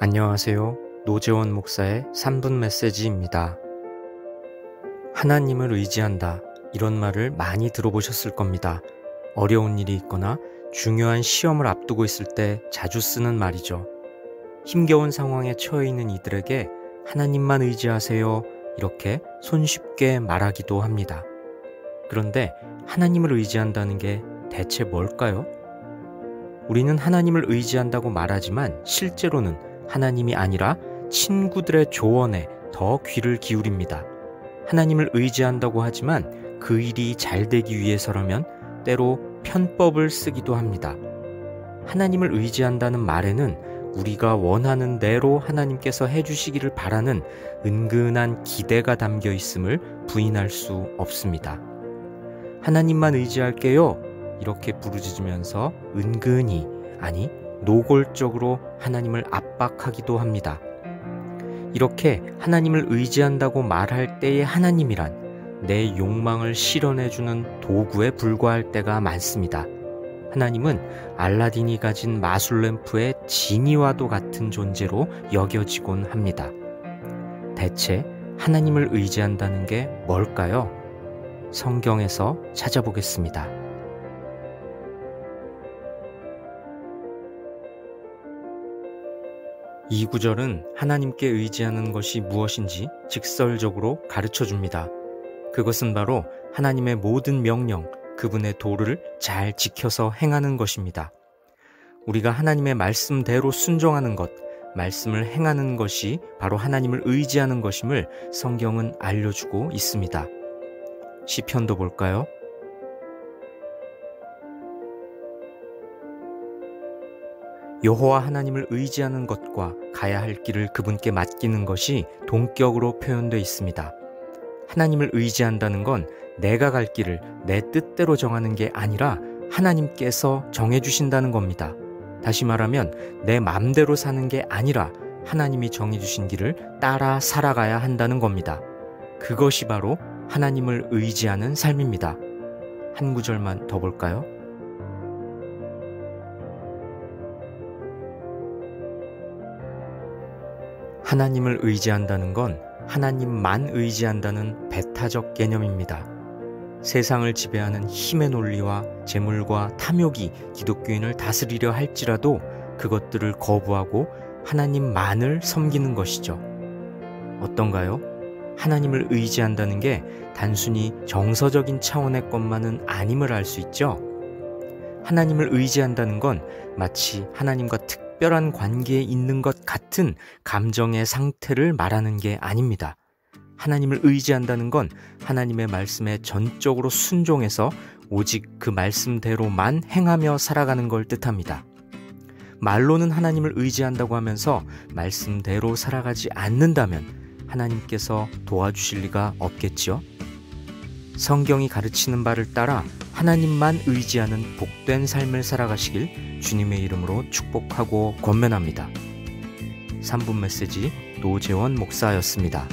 안녕하세요. 노재원 목사의 3분 메시지입니다. 하나님을 의지한다. 이런 말을 많이 들어보셨을 겁니다. 어려운 일이 있거나 중요한 시험을 앞두고 있을 때 자주 쓰는 말이죠. 힘겨운 상황에 처해 있는 이들에게 하나님만 의지하세요. 이렇게 손쉽게 말하기도 합니다. 그런데 하나님을 의지한다는 게 대체 뭘까요? 우리는 하나님을 의지한다고 말하지만 실제로는 하나님이 아니라 친구들의 조언에 더 귀를 기울입니다. 하나님을 의지한다고 하지만 그 일이 잘 되기 위해서라면 때로 편법을 쓰기도 합니다. 하나님을 의지한다는 말에는 우리가 원하는 대로 하나님께서 해주시기를 바라는 은근한 기대가 담겨 있음을 부인할 수 없습니다. 하나님만 의지할게요. 이렇게 부르짖으면서 은근히, 아니 노골적으로 하나님을 압박하기도 합니다. 이렇게 하나님을 의지한다고 말할 때의 하나님이란 내 욕망을 실현해주는 도구에 불과할 때가 많습니다. 하나님은 알라딘이 가진 마술램프의 지니와도 같은 존재로 여겨지곤 합니다. 대체 하나님을 의지한다는 게 뭘까요? 성경에서 찾아보겠습니다. 이 구절은 하나님께 의지하는 것이 무엇인지 직설적으로 가르쳐 줍니다. 그것은 바로 하나님의 모든 명령, 그분의 도를 잘 지켜서 행하는 것입니다. 우리가 하나님의 말씀대로 순종하는 것, 말씀을 행하는 것이 바로 하나님을 의지하는 것임을 성경은 알려주고 있습니다. 시편도 볼까요? 여호와 하나님을 의지하는 것과 가야 할 길을 그분께 맡기는 것이 동격으로 표현되어 있습니다. 하나님을 의지한다는 건 내가 갈 길을 내 뜻대로 정하는 게 아니라 하나님께서 정해주신다는 겁니다. 다시 말하면 내 맘대로 사는 게 아니라 하나님이 정해주신 길을 따라 살아가야 한다는 겁니다. 그것이 바로 하나님을 의지하는 삶입니다. 한 구절만 더 볼까요? 하나님을 의지한다는 건 하나님만 의지한다는 배타적 개념입니다. 세상을 지배하는 힘의 논리와 재물과 탐욕이 기독교인을 다스리려 할지라도 그것들을 거부하고 하나님만을 섬기는 것이죠. 어떤가요? 하나님을 의지한다는 게 단순히 정서적인 차원의 것만은 아님을 알 수 있죠. 하나님을 의지한다는 건 마치 하나님과 특별한 관계에 있는 것 같은 감정의 상태를 말하는 게 아닙니다. 하나님을 의지한다는 건 하나님의 말씀에 전적으로 순종해서 오직 그 말씀대로만 행하며 살아가는 걸 뜻합니다. 말로는 하나님을 의지한다고 하면서 말씀대로 살아가지 않는다면 하나님께서 도와주실 리가 없겠지요? 성경이 가르치는 바를 따라 하나님만 의지하는 복된 삶을 살아가시길 주님의 이름으로 축복하고 권면합니다. 3분 메시지 노재원 목사였습니다.